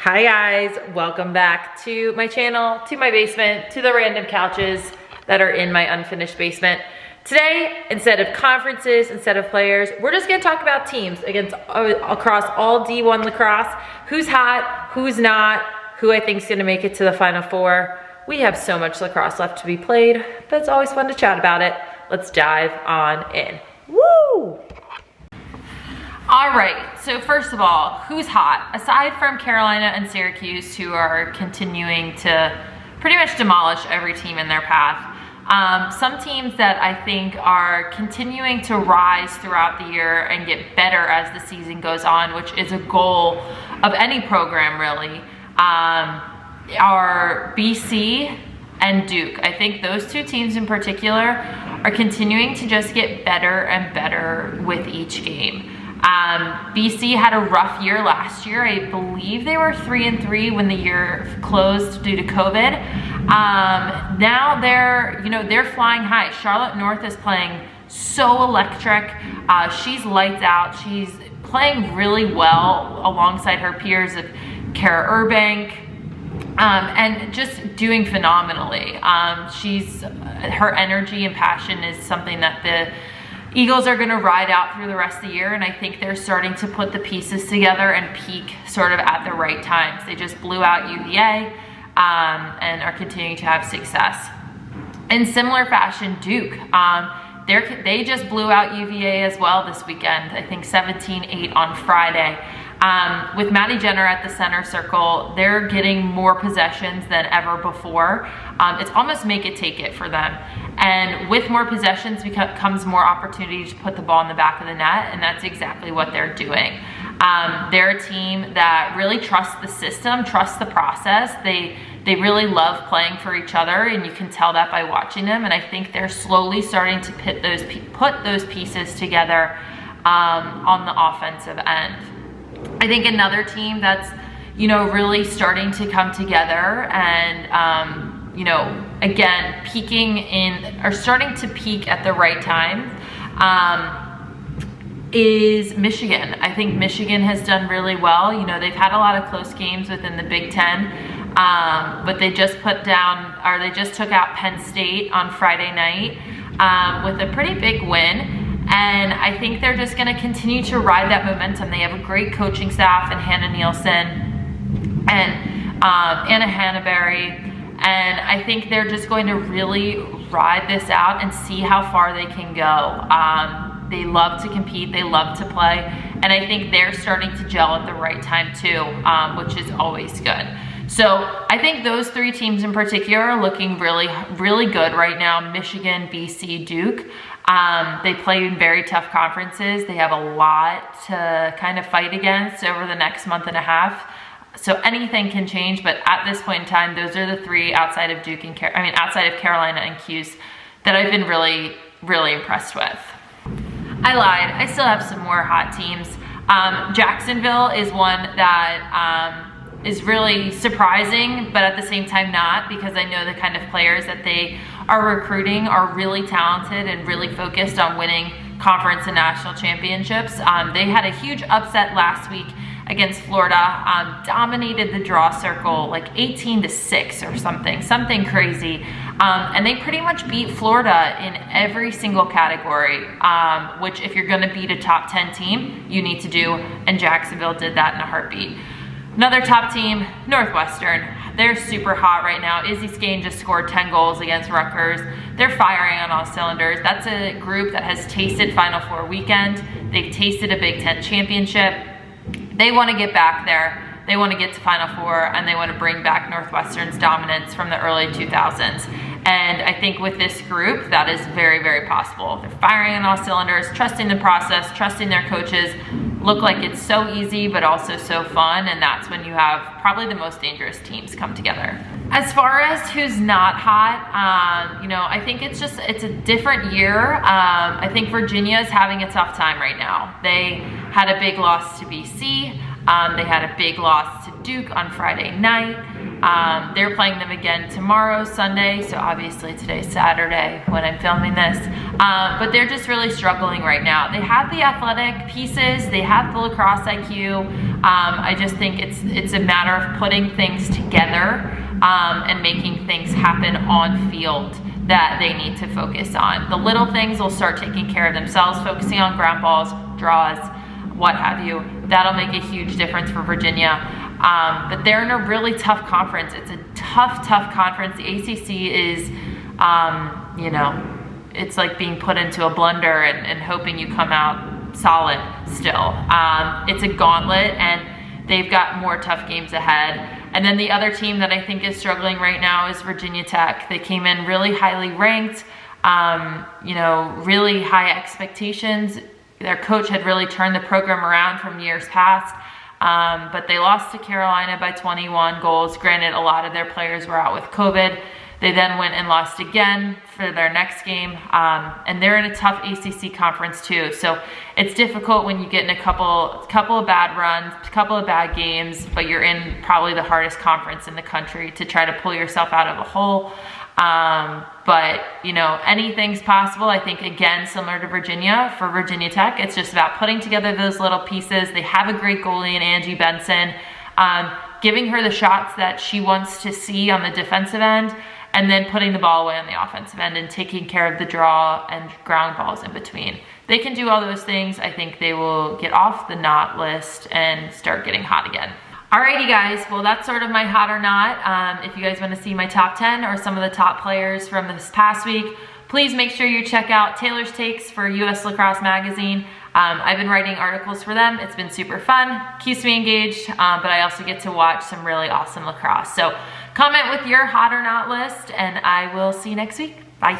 Hi guys, welcome back to my channel, to my basement, to the random couches that are in my unfinished basement. Today, instead of conferences, instead of players, we're just gonna talk about teams across all D1 lacrosse. Who's hot, who's not, who I think is gonna make it to the Final Four. We have so much lacrosse left to be played, but it's always fun to chat about it. Let's dive on in. Woo! All right, so first of all, who's hot? Aside from Carolina and Syracuse, who are continuing to pretty much demolish every team in their path, some teams that I think are continuing to rise throughout the year and get better as the season goes on, which is a goal of any program really, are BC and Duke. I think those two teams in particular are continuing to just get better and better with each game. BC had a rough year last year. I believe they were 3-3 when the year closed due to COVID. Now they're flying high. Charlotte North is playing so electric. She's lights out. She's playing really well alongside her peers of Kara Urbank, and just doing phenomenally. Her energy and passion is something that the Eagles are going to ride out through the rest of the year, and I think they're starting to put the pieces together and peak sort of at the right times. They just blew out UVA and are continuing to have success. In similar fashion, Duke, they just blew out UVA as well this weekend. I think 17-8 on Friday. With Maddie Jenner at the center circle, they're getting more possessions than ever before. It's almost make it take it for them. And with more possessions comes more opportunity to put the ball in the back of the net, and that's exactly what they're doing. They're a team that really trusts the system, trusts the process. They really love playing for each other, and you can tell that by watching them. And I think they're slowly starting to put those pieces together on the offensive end. I think another team that's, really starting to come together and, again, starting to peak at the right time, is Michigan. I think Michigan has done really well. They've had a lot of close games within the Big Ten, but they just took out Penn State on Friday night with a pretty big win. And I think they're just going to continue to ride that momentum. They have a great coaching staff in Hannah Nielsen and Anna Hannaberry. And I think they're just going to really ride this out and see how far they can go. They love to compete. They love to play. And I think they're starting to gel at the right time too, which is always good. So I think those three teams in particular are looking really, really good right now. Michigan, BC, Duke. They play in very tough conferences. They have a lot to kind of fight against over the next month and a half. So anything can change, but at this point in time, those are the three outside of outside of Carolina and Cuse that I've been really, really impressed with. I lied. I still have some more hot teams. Jacksonville is one that is really surprising, but at the same time not, because I know the kind of players that they are recruiting are really talented and really focused on winning conference and national championships. They had a huge upset last week against Florida, dominated the draw circle like 18-6 or something crazy. And they pretty much beat Florida in every single category, which if you're gonna beat a top 10 team, you need to do, and Jacksonville did that in a heartbeat. Another top team, Northwestern. They're super hot right now. Izzy Skane just scored 10 goals against Rutgers. They're firing on all cylinders. That's a group that has tasted Final Four weekend. They've tasted a Big Ten championship. They want to get back there. They want to get to Final Four, and they want to bring back Northwestern's dominance from the early 2000s. And I think with this group, that is very, very possible. They're firing on all cylinders, trusting the process, trusting their coaches. Look like it's so easy, but also so fun, and that's when you have probably the most dangerous teams come together. As far as who's not hot, I think it's a different year. I think Virginia is having a tough time right now. They had a big loss to BC. They had a big loss to Duke on Friday night. They're playing them again tomorrow, Sunday, so obviously today's Saturday when I'm filming this. But they're just really struggling right now. They have the athletic pieces, they have the lacrosse IQ. I just think it's a matter of putting things together and making things happen on field that they need to focus on. The little things will start taking care of themselves, focusing on ground balls, draws, what have you. That'll make a huge difference for Virginia. But they're in a really tough conference. It's a tough conference. The ACC is, you know, it's like being put into a blender and hoping you come out solid still. It's a gauntlet, and they've got more tough games ahead. And then the other team that I think is struggling right now is Virginia Tech. They came in really highly ranked, you know, really high expectations. Their coach had really turned the program around from years past, but they lost to Carolina by 21 goals. Granted, a lot of their players were out with COVID. They then went and lost again for their next game, and they're in a tough ACC conference too. So it's difficult when you get in a couple of bad runs, a couple of bad games, but you're in probably the hardest conference in the country to try to pull yourself out of a hole. But you know, anything's possible. I think, again, similar to Virginia, for Virginia Tech, it's just about putting together those little pieces. They have a great goalie in Angie Benson, giving her the shots that she wants to see on the defensive end, and then putting the ball away on the offensive end and taking care of the draw and ground balls in between. They can do all those things. I think they will get off the not list and start getting hot again. Alrighty guys, well that's sort of my hot or not. If you guys want to see my top 10 or some of the top players from this past week, please make sure you check out Taylor's Takes for US Lacrosse Magazine. I've been writing articles for them. It's been super fun, keeps me engaged, but I also get to watch some really awesome lacrosse. So comment with your hot or not list, and I will see you next week. Bye.